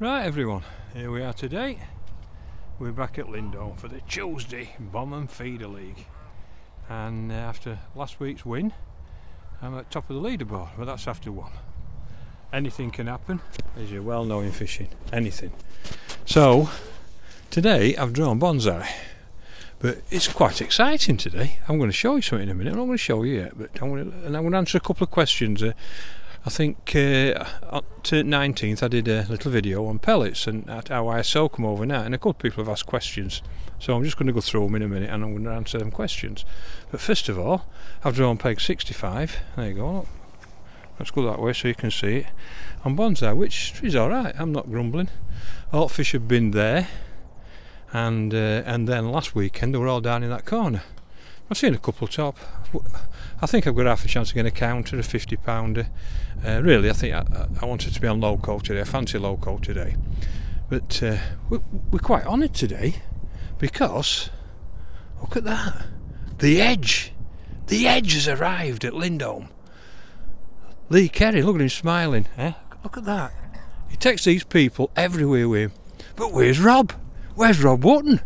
Right everyone, here we are today. We're back at Lindholm for the Tuesday Bomb and Feeder League, and after last week's win I'm at top of the leaderboard, but that's after one. Anything can happen, as you well know in fishing, anything. So today I've drawn bonsai, but it's quite exciting today. I'm going to show you something in a minute. I'm not going to show you yet, but I'm going to answer a couple of questions. I think to 19th I did a little video on pellets and how I soak them overnight, and a couple of people have asked questions, so I'm just going to go through them in a minute and I'm going to answer them questions. But first of all, I've drawn peg 65. There you go. Let's go that way so you can see it. On bonsai, which is alright, I'm not grumbling. All fish have been there, and then last weekend they were all down in that corner. I've seen a couple top. I think I've got half a chance of getting a counter, a 50 pounder. Really, I think I wanted to be on loco today. I fancy loco today. But we're quite honoured today because, look at that. The edge has arrived at Lindholm. Lee Kerry, look at him smiling. Look at that. He takes these people everywhere with him. But where's Rob? Where's Rob Wotton?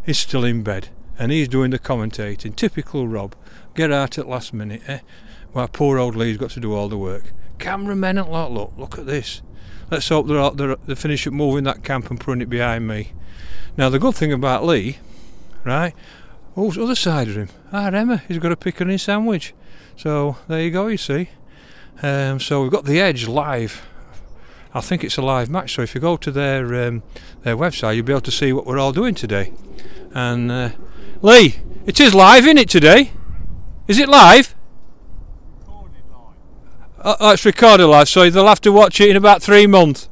He's still in bed. And he's doing the commentating. Typical Rob. Get out at last minute, Well, poor old Lee's got to do all the work. Cameramen and look at this. Let's hope they finish up moving that camp and putting it behind me. Now the good thing about Lee, right? Oh, the other side of him. Emma, he's got a pickery sandwich. So there you go, you see. So we've got the Edge live. I think it's a live match, so if you go to their website you'll be able to see what we're all doing today. And Lee, it is live, isn't it, today? Is it live? Recorded live. Oh, it's recorded live, so they'll have to watch it in about 3 months.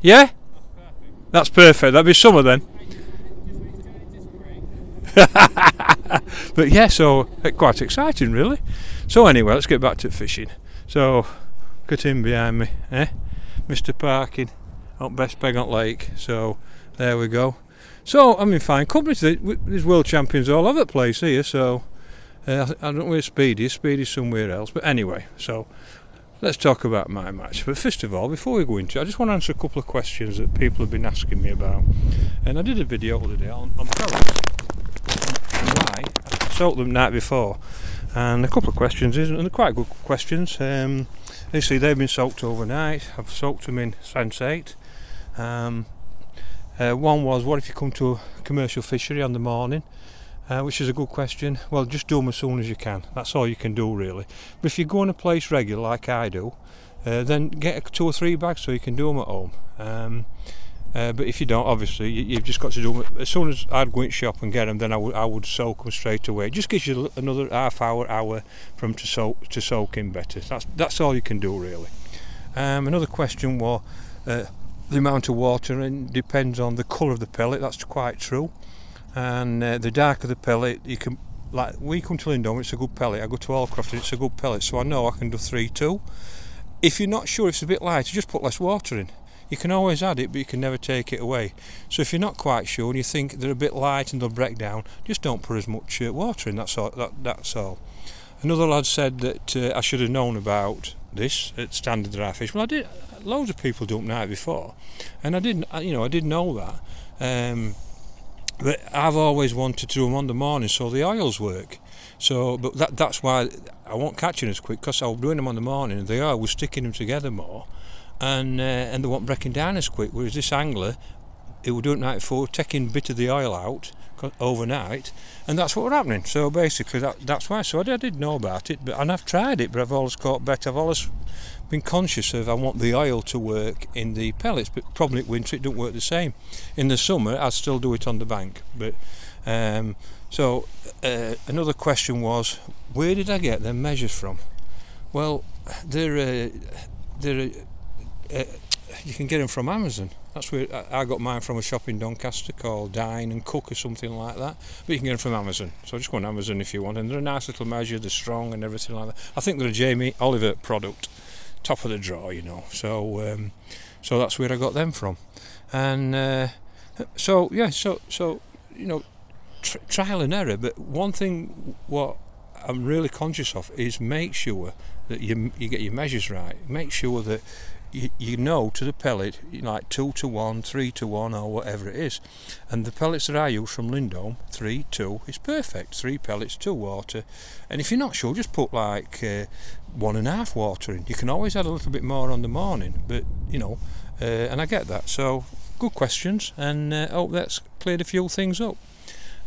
Yeah? That's perfect. That'll be summer then. But yeah, so quite exciting really. So anyway, let's get back to fishing. So look at him behind me, Mr. Parkin up Best Peg on Lake. So there we go. So I'm in fine company today. There's world champions all over the place here, so I don't know where Speedy's somewhere else. But anyway, so let's talk about my match. But first of all, before we go into it, I just want to answer a couple of questions that people have been asking me about. And I did a video the other day on pellets and why I soaked them the night before. And a couple of questions, and they're quite good questions. You see, they've been soaked overnight. I've soaked them in sensate. One was, what if you come to a commercial fishery on the morning, which is a good question. Well, just do them as soon as you can. That's all you can do really. But if you go in a place regular like I do, then get 2 or 3 bags so you can do them at home. But if you don't, obviously you've just got to do them. As soon as I'd go in shop and get them, then I would soak them straight away. It just gives you another half hour from to soak in better. That's all you can do really. Another question was the amount of water, and depends on the colour of the pellet. That's quite true. And the darker the pellet, you can, like we come to Lindholm, it's a good pellet. I go to Allcroft, it's a good pellet, so I know I can do 3-2. If you're not sure if it's a bit lighter, just put less water in. You can always add it, but you can never take it away. So if you're not quite sure and you think they're a bit light and they'll break down, just don't put as much water in. That's all. Another lad said that I should have known about this at standard dry fish. Well, I did. Loads of people do it the night before, and I didn't. I did know that. But I've always wanted to do them on the morning so the oils work. So, but that's why I won't catch them as quick, because I was doing them on the morning and the oil was sticking them together more, and they weren't breaking down as quick. Whereas this angler, it would do it night before, taking a bit of the oil out overnight, and that's what was happening. So basically that's why. So I did know about it, and I've tried it, but I've always caught better. I've always been conscious of I want the oil to work in the pellets, but probably in winter it don't work the same. In the summer I'd still do it on the bank. But another question was, where did I get them measures from? Well, they're you can get them from Amazon. That's where I got mine from, a shop in Doncaster called Dine and Cook or something like that. But you can get them from Amazon. So just go on Amazon if you want. And they're a nice little measure, they're strong and everything like that. I think they're a Jamie Oliver product, top of the drawer, So so that's where I got them from. And so yeah, so trial and error. But one thing what I'm really conscious of is make sure that you get your measures right. Make sure that you know to the pellet, like 2 to 1, 3 to 1 or whatever it is. And the pellets that I use from Lindholm, 3, 2 is perfect. 3 pellets, 2 water. And if you're not sure, just put like 1.5 water in. You can always add a little bit more on the morning, but you know, and I get that. So good questions, and hope that's cleared a few things up.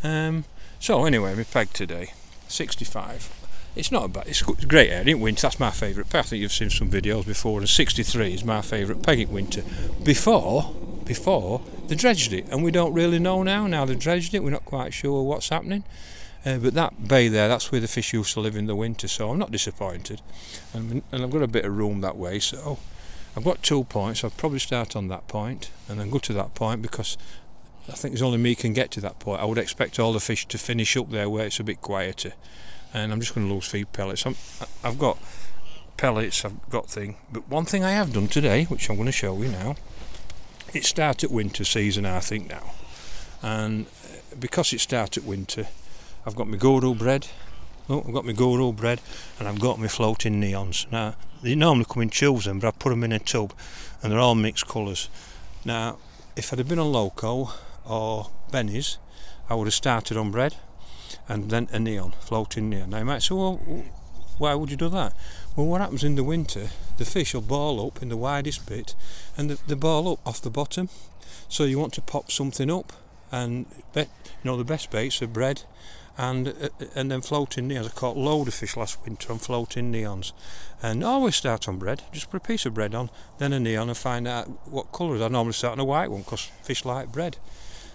So anyway, my peg today, 65. It's not bad, it's great air in winter. That's my favourite peg. I think you've seen some videos before, and 63 is my favourite peg in winter. Before they dredged it, and we don't really know now they dredged it. We're not quite sure what's happening, but that bay there, that's where the fish used to live in the winter, so I'm not disappointed. And I've got a bit of room that way, so I've got 2 points. I'll probably start on that point and then go to that point, because I think there's only me can get to that point. I would expect all the fish to finish up there where it's a bit quieter. And I'm just going to lose feed pellets. I've got pellets, I've got thing. But one thing I have done today, which I'm going to show you now, it started winter season, I think, now. And because it started winter, I've got my guru bread. Look, I've got my guru bread, and I've got my floating neons. Now, they normally come in tubes, but I put them in a tub, and they're all mixed colours. Now, if I'd have been on Loco or Benny's, I would have started on bread and then a neon, floating neon. Now you might say, well, why would you do that? Well, what happens in the winter, the fish will ball up in the widest bit, and they ball up off the bottom. So you want to pop something up, and you know, the best baits are bread and then floating neons. I caught a load of fish last winter on floating neons, and I always start on bread. Just put a piece of bread on, then a neon, and find out what colours. I normally start on a white one because fish like bread.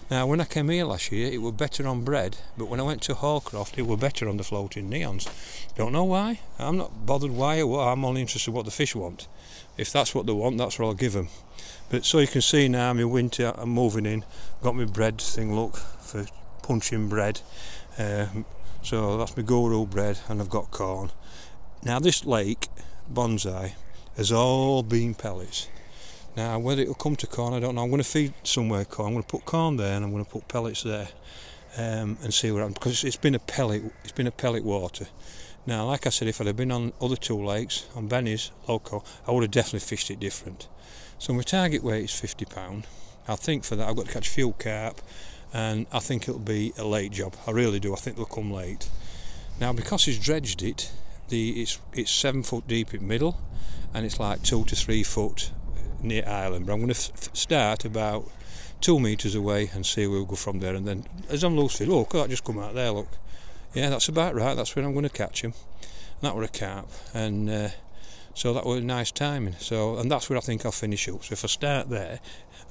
Now, when I came here last year, it was better on bread, but when I went to Hallcroft, it was better on the floating neons. Don't know why. I'm not bothered why or what. I'm only interested in what the fish want. If that's what they want, that's what I'll give them. But so you can see now, my winter, I'm moving in. Got my bread thing, look, for punching bread. So that's my guru bread, and I've got corn. Now, this lake, Bonsai, has all been pellets. Now, whether it'll come to corn, I don't know. I'm going to feed somewhere corn. I'm going to put corn there, and I'm going to put pellets there, and see what happens, because it's been a pellet. It's been a pellet water. Now, like I said, if I'd have been on other 2 lakes, on Benny's, Loco, I would have definitely fished it different. So my target weight is £50. I think for that I've got to catch a few carp, and I think it'll be a late job. I really do. I think they'll come late. Now, because he's dredged it, it's 7 foot deep in the middle, and it's like 2 to 3 foot near island. But I'm going to start about 2 metres away and see where we'll go from there. And then, as I'm loose feed, look, that just come out there. Look, yeah, that's about right. That's where I'm going to catch him. And that were a carp, and so that was nice timing. So, and that's where I think I'll finish up. So if I start there,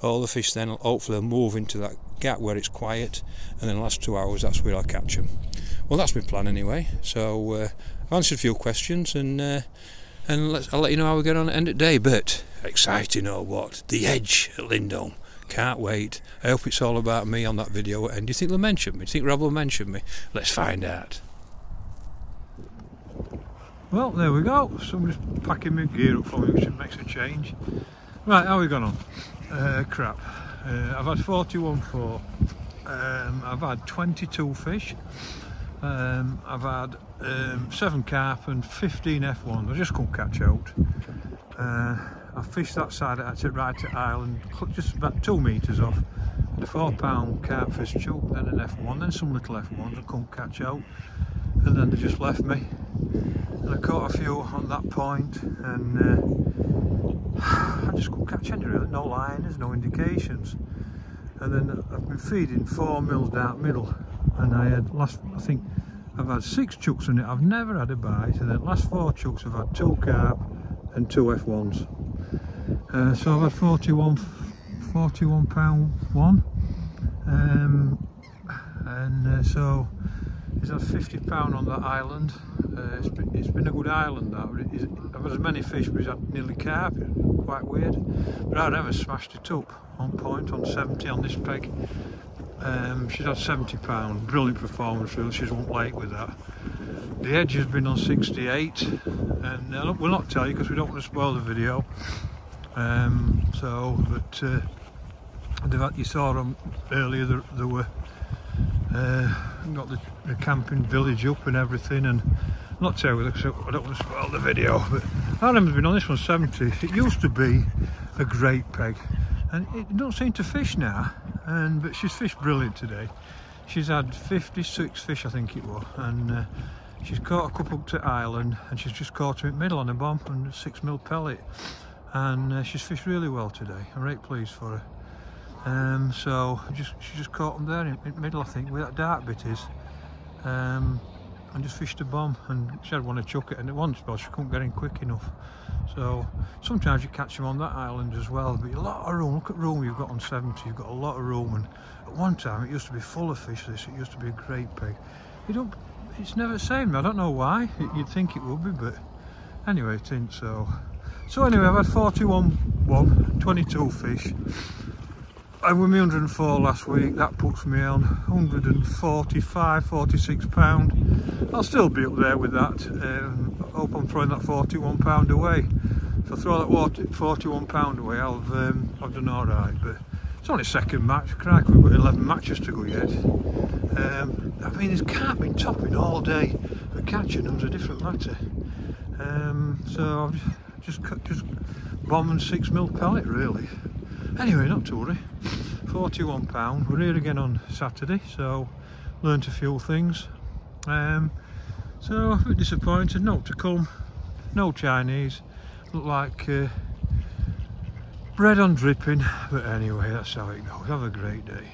all the fish then hopefully will move into that gap where it's quiet, and then the last 2 hours, that's where I'll catch them. Well, that's my plan anyway. So I've answered a few questions, and I'll let you know how we get on at the end of the day. But exciting or what? The edge at Lindholm. Can't wait. I hope it's all about me on that video. And do you think they'll mention me? Do you think Rob will mention me? Let's find out. Well, there we go. Somebody's packing my gear up for me, which makes a change. Right, how are we gone on? Crap. I've had 41.4. I've had 22 fish. I've had 7 carp and 15 F1s. I just couldn't catch out. I fished that side right at island, just about 2 metres off. Had a £4 carp fish choke, then an F1, then some little F1s I couldn't catch out, and then they just left me. And I caught a few on that point, and I just couldn't catch any really. No liners, no indications. And then I've been feeding 4 mils down middle, and I think I've had 6 chooks in it. I've never had a bite, and then the last 4 chooks I've had 2 carp and 2 F1s. So I've had 41 pound one, and so he's had £50 on that island. It's been a good island that. I've had as many fish, but he's had nearly carp. Quite weird, but I never smashed it up on point on 70 on this peg. She's had £70. Brilliant performance, really. She's won't late with that. The edge has been on 68, and we'll not tell you because we don't want to spoil the video. But you saw them earlier. There were got the camping village up and everything, and I'll not tell you because I don't want to spoil the video. But Adam's been on this one 70. It used to be a great peg, and it don't seem to fish now. But she's fished brilliant today. She's had 56 fish, I think it was, and she's caught a couple to Ireland, and she's just caught them in the middle on a bomb and a 6mm pellet, and she's fished really well today. I'm right pleased for her. So she just caught them there in the middle, I think, where that dark bit is, and just fished a bomb, and she had one to chuck it, and at once, well, she couldn't get in quick enough. So sometimes you catch them on that island as well, but a lot of room. Look at room you've got on 70. You've got a lot of room, and at one time it used to be full of fish. It used to be a great peg. It's never the same. I don't know why. You'd think it would be, but anyway, it ain't so. So anyway, I've had 41 bob, 22 fish. I won me 104 last week. That puts me on 145, 46 pound. I'll still be up there with that. I hope I'm throwing that 41 pound away. If I throw that 41 pound away, I've done all right. But it's only second match. Crikey, we've got 11 matches to go yet. I mean, this carp been topping all day, but catching them's a different matter. So I've just bombing 6mm pellet really. Anyway, not to worry. 41 pound. We're here again on Saturday, so learned a few things. So a bit disappointed, not to come, no Chinese. Look like bread on dripping, but anyway, that's how it goes. Have a great day.